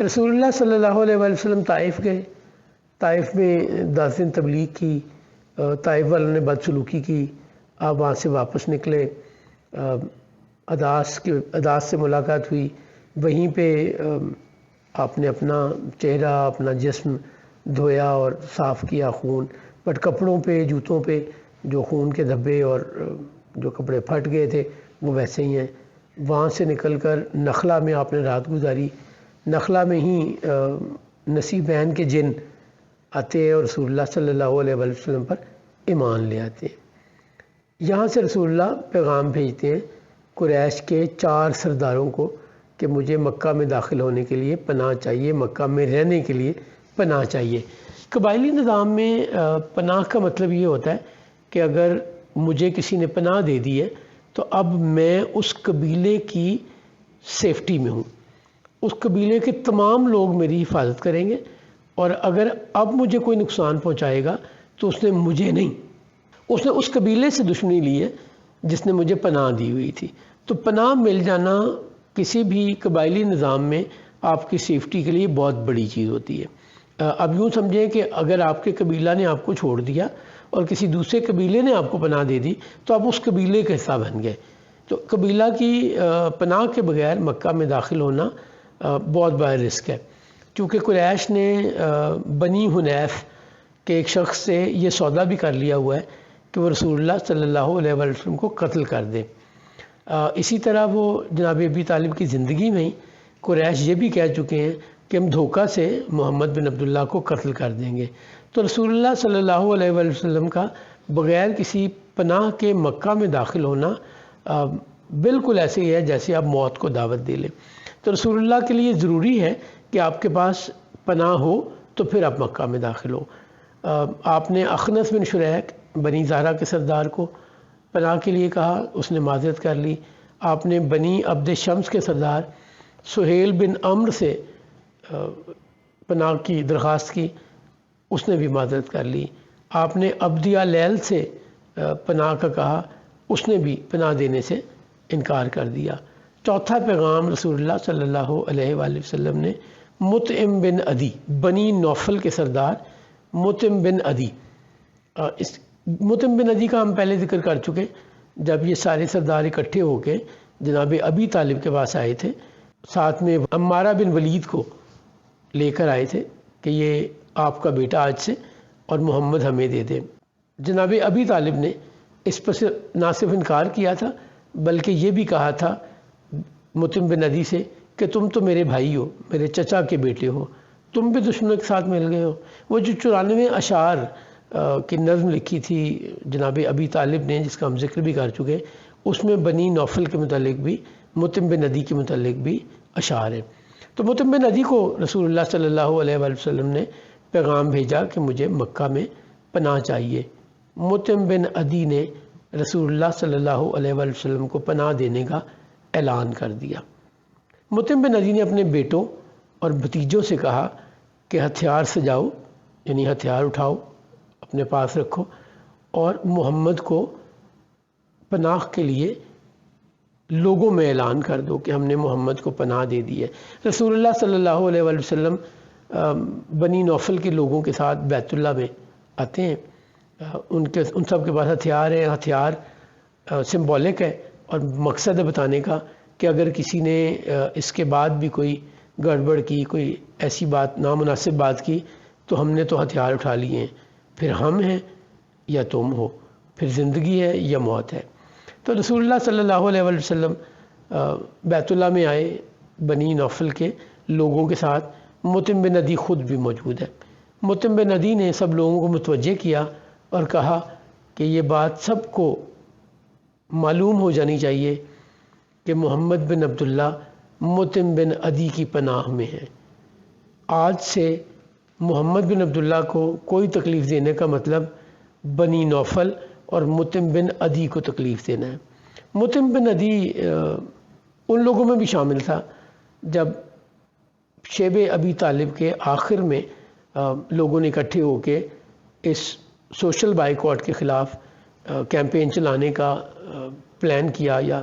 رسول اللہ صلی اللہ علیہ وسلم طائف گئے، طائف میں 10 دن تبلیغ کی، طائف والوں نے بدسلوکی کی، آپ وہاں سے واپس نکلے، اداس سے ملاقات ہوئی، وہیں پہ آپ نے اپنا چہرہ اپنا جسم دھویا اور صاف کیا خون، بٹ کپڑوں پہ جوتوں پہ جو خون کے دھبے اور جو کپڑے پھٹ گئے تھے وہ ویسے ہی ہیں۔ وہاں سے نکل کر نخلا میں آپ نے رات گزاری، نخلا میں ہی نصیبین کے جن آتے ہیں اور رسول اللہ صلی اللہ علیہ وسلم پر ایمان لے آتے ہیں۔ یہاں سے رسول اللہ پیغام بھیجتے ہیں قریش کے 4 سرداروں کو کہ مجھے مکہ میں داخل ہونے کے لیے پناہ چاہیے، مکہ میں رہنے کے لیے پناہ چاہیے۔ قبائلی نظام میں پناہ کا مطلب یہ ہوتا ہے کہ اگر مجھے کسی نے پناہ دے دی ہے تو اب میں اس قبیلے کی سیفٹی میں ہوں، اس قبیلے کے تمام لوگ میری حفاظت کریں گے، اور اگر اب مجھے کوئی نقصان پہنچائے گا تو اس نے مجھے نہیں، اس نے اس قبیلے سے دشمنی لی ہے جس نے مجھے پناہ دی ہوئی تھی۔ تو پناہ مل جانا کسی بھی قبائلی نظام میں آپ کی سیفٹی کے لیے بہت بڑی چیز ہوتی ہے۔ اب یوں سمجھیں کہ اگر آپ کے قبیلہ نے آپ کو چھوڑ دیا اور کسی دوسرے قبیلے نے آپ کو پناہ دے دی تو آپ اس قبیلے کا حصہ بن گئے۔ تو قبیلہ کی پناہ کے بغیر مکہ میں داخل ہونا بہت بڑا رسک ہے۔ چونکہ قریش نے بنی حنیف کے ایک شخص سے یہ سودا بھی کر لیا ہوا ہے کہ وہ رسول اللہ صلی اللہ علیہ وسلم کو قتل کر دے۔ اسی طرح وہ جناب ابی طالب کی زندگی میں ہی قریش یہ بھی کہہ چکے ہیں کہ ہم دھوکہ سے محمد بن عبداللہ کو قتل کر دیں گے۔ تو رسول اللہ صلی اللہ علیہ وسلم کا بغیر کسی پناہ کے مکہ میں داخل ہونا بالکل ایسے ہی ہے جیسے آپ موت کو دعوت دے لیں۔ تو رسول اللہ کے لیے ضروری ہے کہ آپ کے پاس پناہ ہو تو پھر آپ مکہ میں داخل ہو۔ آپ نے اخنس بن شریح بنی زہرہ کے سردار کو پناہ کے لیے کہا، اس نے معذرت کر لی۔ آپ نے بنی عبد شمس کے سردار سہیل بن عمرو سے پناہ کی درخواست کی، اس نے بھی معذرت کر لی۔ آپ نے عبدیہ لیل سے پناہ کا کہا، اس نے بھی پناہ دینے سے انکار کر دیا۔ چوتھا پیغام رسول اللہ صلی اللہ علیہ وآلہ وسلم نے مطعم بن عدی، بنی نوفل کے سردار مطعم بن عدی، مطعم بن عدی کا ہم پہلے ذکر کر چکے جب یہ سارے سردار اکٹھے ہو کے جناب ابی طالب کے پاس آئے تھے، ساتھ میں عمارہ بن ولید کو لے کر آئے تھے کہ یہ آپ کا بیٹا آج سے اور محمد ہمیں دے دے۔ جناب ابی طالب نے اس پر نہ صرف انکار کیا تھا بلکہ یہ بھی کہا تھا مطعم بن عدی سے کہ تم تو میرے بھائی ہو، میرے چچا کے بیٹے ہو، تم بھی دشمنوں کے ساتھ مل گئے ہو۔ وہ جو 94 اشعار کی نظم لکھی تھی جناب ابی طالب نے، جس کا ہم ذکر بھی کر چکے، اس میں بنی نوفل کے متعلق بھی، مطعم بن عدی کے متعلق بھی اشعار ہیں۔ تو مطعم بن عدی کو رسول اللہ صلی اللہ علیہ وسلم نے پیغام بھیجا کہ مجھے مکہ میں پناہ چاہیے۔ مطعم بن عدی نے رسول اللہ صلی اللہ علیہ وسلم کو پناہ دینے کا اعلان کر دیا۔ مطعم بن عدی نے اپنے بیٹوں اور بھتیجوں سے کہا کہ ہتھیار سجاؤ، یعنی ہتھیار اٹھاؤ، اپنے پاس رکھو، اور محمد کو پناہ کے لیے لوگوں میں اعلان کر دو کہ ہم نے محمد کو پناہ دے دی ہے۔ رسول اللہ صلی اللہ علیہ وسلم بنی نوفل کے لوگوں کے ساتھ بیت اللہ میں آتے ہیں، ان سب کے پاس ہتھیار ہیں، ہتھیار سمبولک ہے اور مقصد ہے بتانے کا کہ اگر کسی نے اس کے بعد بھی کوئی گڑبڑ کی، کوئی ایسی بات نامناسب بات کی تو ہم نے تو ہتھیار اٹھا لیے ہیں، پھر ہم ہیں یا تم ہو، پھر زندگی ہے یا موت ہے۔ تو رسول اللہ صلی اللہ علیہ وسلم بیت اللہ میں آئے بنی نوفل کے لوگوں کے ساتھ، مطعم بن عدی خود بھی موجود ہے۔ مطعم بن عدی نے سب لوگوں کو متوجہ کیا اور کہا کہ یہ بات سب کو معلوم ہو جانی چاہیے کہ محمد بن عبداللہ مطعم بن عدی کی پناہ میں ہے۔ آج سے محمد بن عبداللہ کو کوئی تکلیف دینے کا مطلب بنی نوفل اور مطعم بن عدی کو تکلیف دینا ہے۔ مطعم بن عدی ان لوگوں میں بھی شامل تھا جب شیب ابی طالب کے آخر میں لوگوں نے اکٹھے ہو کے اس سوشل بائیکاٹ کے خلاف کیمپین چلانے کا پلان کیا، یا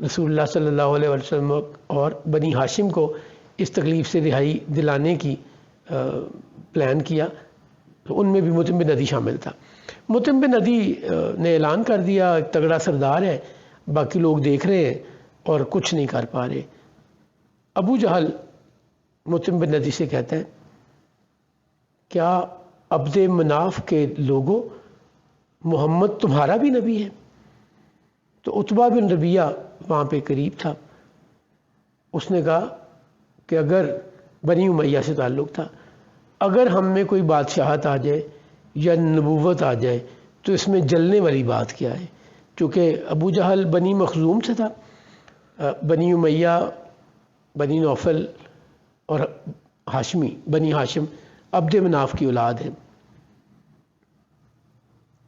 رسول اللہ صلی اللہ علیہ وسلم اور بنی ہاشم کو اس تکلیف سے رہائی دلانے کی پلان کیا، تو ان میں بھی مطعم بن عدی شامل تھا۔ مطعم بن عدی نے اعلان کر دیا، ایک تگڑا سردار ہے، باقی لوگ دیکھ رہے ہیں اور کچھ نہیں کر پا رہے۔ ابو جہل مطعم بن عدی سے کہتا ہے، کیا عبد مناف کے لوگوں، محمد تمہارا بھی نبی ہے؟ تو عتبہ بن ربیعہ وہاں پہ قریب تھا، اس نے کہا کہ اگر بنی امیہ سے تعلق تھا، اگر ہم میں کوئی بادشاہت آ جائے یا نبوت آ جائے تو اس میں جلنے والی بات کیا ہے؟ چونکہ ابو جہل بنی مخزوم سے تھا، بنی امیہ، بنی نوفل اور ہاشمی، بنی ہاشم عبد مناف کی اولاد ہے۔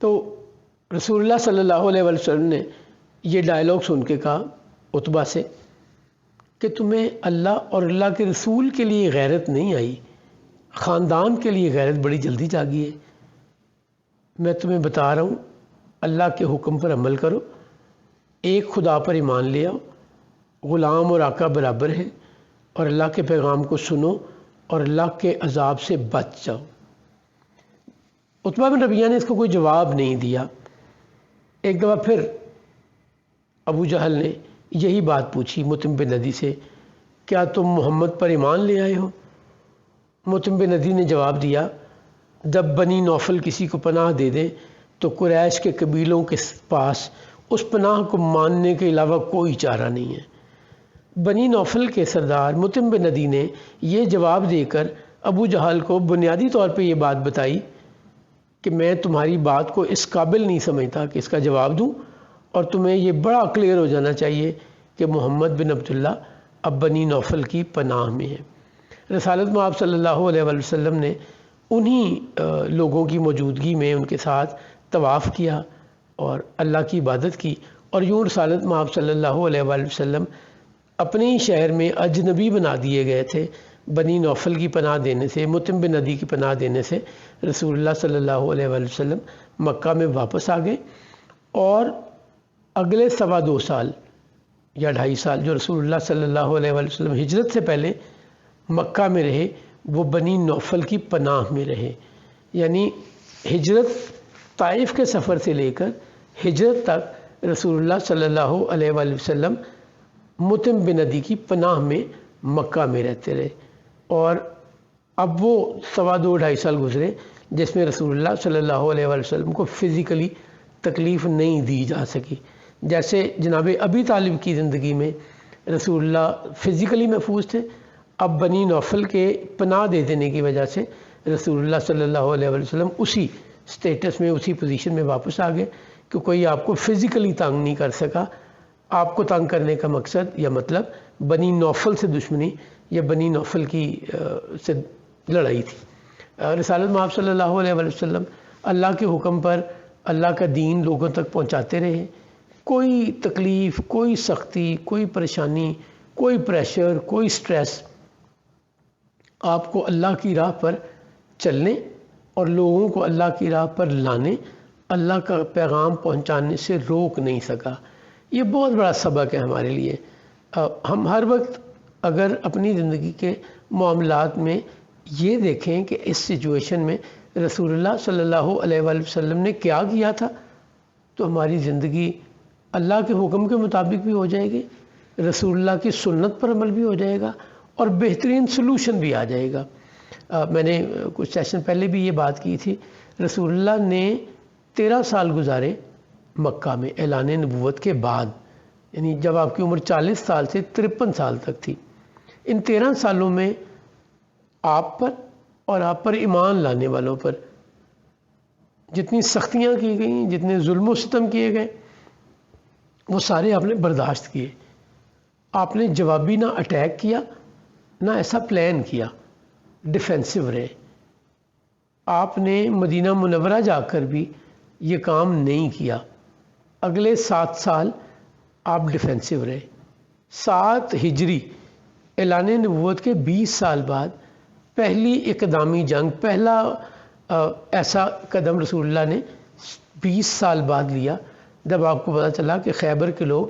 تو رسول اللہ صلی اللہ علیہ وسلم نے یہ ڈائلاگ سن کے کہا عتبہ سے کہ تمہیں اللہ اور اللہ کے رسول کے لیے غیرت نہیں آئی، خاندان کے لیے غیرت بڑی جلدی جاگی ہے۔ میں تمہیں بتا رہا ہوں، اللہ کے حکم پر عمل کرو، ایک خدا پر ایمان لے آؤ، غلام اور آقا برابر ہے، اور اللہ کے پیغام کو سنو اور اللہ کے عذاب سے بچ جاؤ۔ عتبہ بن ربیعہ نے اس کو کوئی جواب نہیں دیا۔ ایک دفعہ پھر ابو جہل نے یہی بات پوچھی مطعم بن عدی سے، کیا تم محمد پر ایمان لے آئے ہو؟ مطعم بن عدی نے جواب دیا، جب بنی نوفل کسی کو پناہ دے دیں تو قریش کے قبیلوں کے پاس اس پناہ کو ماننے کے علاوہ کوئی چارہ نہیں ہے۔ بنی نوفل کے سردار مطعم بن عدی نے یہ جواب دے کر ابو جہل کو بنیادی طور پہ یہ بات بتائی کہ میں تمہاری بات کو اس قابل نہیں سمجھتا کہ اس کا جواب دوں، اور تمہیں یہ بڑا کلیئر ہو جانا چاہیے کہ محمد بن عبداللہ اب بنی نوفل کی پناہ میں ہے۔ رسالت مآب صلی اللہ علیہ وسلم نے انہی لوگوں کی موجودگی میں ان کے ساتھ طواف کیا اور اللہ کی عبادت کی، اور یوں رسالت مآب صلی اللہ علیہ وسلم اپنے ہی شہر میں اجنبی بنا دیے گئے تھے۔ بنی نوفل کی پناہ دینے سے، مطعم بن عدی کی پناہ دینے سے رسول اللہ صلی اللہ علیہ وسلم مکہ میں واپس آ گئے، اور اگلے 2.25 سال یا 2.5 سال جو رسول اللہ صلی اللہ علیہ وسلم ہجرت سے پہلے مکہ میں رہے، وہ بنی نوفل کی پناہ میں رہے۔ یعنی ہجرت، طائف کے سفر سے لے کر ہجرت تک رسول اللہ صلی اللہ علیہ وسلم مطعم بن عدی کی پناہ میں مکہ میں رہتے رہے، اور اب وہ 2.25 سال گزرے جس میں رسول اللہ صلی اللہ علیہ وسلم کو فزیکلی تکلیف نہیں دی جا سکی۔ جیسے جناب ابی طالب کی زندگی میں رسول اللہ فزیکلی محفوظ تھے، اب بنی نوفل کے پناہ دے دینے کی وجہ سے رسول اللہ صلی اللہ علیہ وسلم اسی سٹیٹس میں، اسی پوزیشن میں واپس آ گئے کہ کوئی آپ کو فزیکلی تنگ نہیں کر سکا۔ آپ کو تنگ کرنے کا مقصد یا مطلب بنی نوفل سے دشمنی یا بنی نوفل کی سے لڑائی تھی۔ رسالت مآب صلی اللہ علیہ وسلم اللہ کے حکم پر اللہ کا دین لوگوں تک پہنچاتے رہے، کوئی تکلیف، کوئی سختی، کوئی پریشانی، کوئی پریشر، کوئی سٹریس آپ کو اللہ کی راہ پر چلنے اور لوگوں کو اللہ کی راہ پر لانے، اللہ کا پیغام پہنچانے سے روک نہیں سکا۔ یہ بہت بڑا سبق ہے ہمارے لیے۔ ہم ہر وقت اگر اپنی زندگی کے معاملات میں یہ دیکھیں کہ اس سچویشن میں رسول اللہ صلی اللہ علیہ وسلم نے کیا کیا تھا، تو ہماری زندگی اللہ کے حکم کے مطابق بھی ہو جائے گی، رسول اللہ کی سنت پر عمل بھی ہو جائے گا، اور بہترین سلوشن بھی آ جائے گا۔ میں نے کچھ سیشن پہلے بھی یہ بات کی تھی، رسول اللہ نے 13 سال گزارے مکہ میں اعلان نبوت کے بعد، یعنی جب آپ کی عمر 40 سال سے 53 سال تک تھی۔ ان 13 سالوں میں آپ پر اور آپ پر ایمان لانے والوں پر جتنی سختیاں کی گئیں، جتنے ظلم و ستم کیے گئے، وہ سارے آپ نے برداشت کیے۔ آپ نے جوابی نہ اٹیک کیا، نہ ایسا پلان کیا، ڈیفینسو رہے۔ آپ نے مدینہ منورہ جا کر بھی یہ کام نہیں کیا۔ اگلے 7 سال آپ ڈیفینسو رہے۔ 7 ہجری اعلان نبوت کے 20 سال بعد پہلی اقدامی جنگ، پہلا ایسا قدم رسول اللہ نے 20 سال بعد لیا، جب آپ کو پتہ چلا کہ خیبر کے لوگ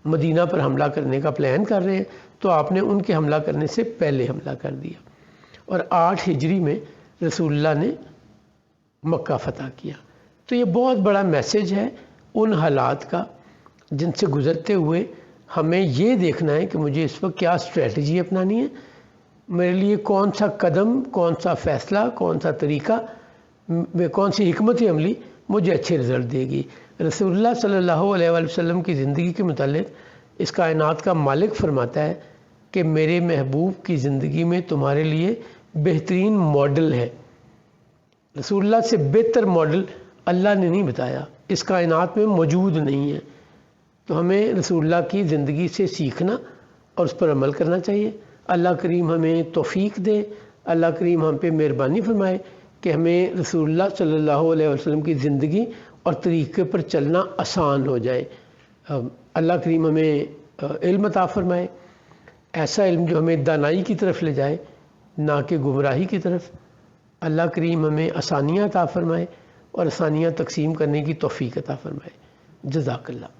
مدینہ پر حملہ کرنے کا پلان کر رہے ہیں۔ تو آپ نے ان کے حملہ کرنے سے پہلے حملہ کر دیا، اور 8 ہجری میں رسول اللہ نے مکہ فتح کیا۔ تو یہ بہت بڑا میسیج ہے ان حالات کا جن سے گزرتے ہوئے ہمیں یہ دیکھنا ہے کہ مجھے اس وقت کیا اسٹریٹجی اپنانی ہے، میرے لیے کون سا قدم، کون سا فیصلہ، کون سا طریقہ، کون سی حکمت عملی مجھے اچھے رزلٹ دے گی۔ رسول اللہ صلی اللہ علیہ وآلہ وسلم کی زندگی کے متعلق اس کائنات کا مالک فرماتا ہے کہ میرے محبوب کی زندگی میں تمہارے لیے بہترین ماڈل ہے۔ رسول اللہ سے بہتر ماڈل اللہ نے نہیں بتایا، اس کائنات میں موجود نہیں ہے۔ تو ہمیں رسول اللہ کی زندگی سے سیکھنا اور اس پر عمل کرنا چاہیے۔ اللہ کریم ہمیں توفیق دے، اللہ کریم ہم پہ مہربانی فرمائے کہ ہمیں رسول اللہ صلی اللہ علیہ وسلم کی زندگی اور طریقے پر چلنا آسان ہو جائے۔ اللہ کریم ہمیں علم عطا فرمائے، ایسا علم جو ہمیں دانائی کی طرف لے جائے، نہ کہ گمراہی کی طرف۔ اللہ کریم ہمیں آسانیاں عطا فرمائے اور آسانیاں تقسیم کرنے کی توفیق عطا فرمائے۔ جزاک اللہ۔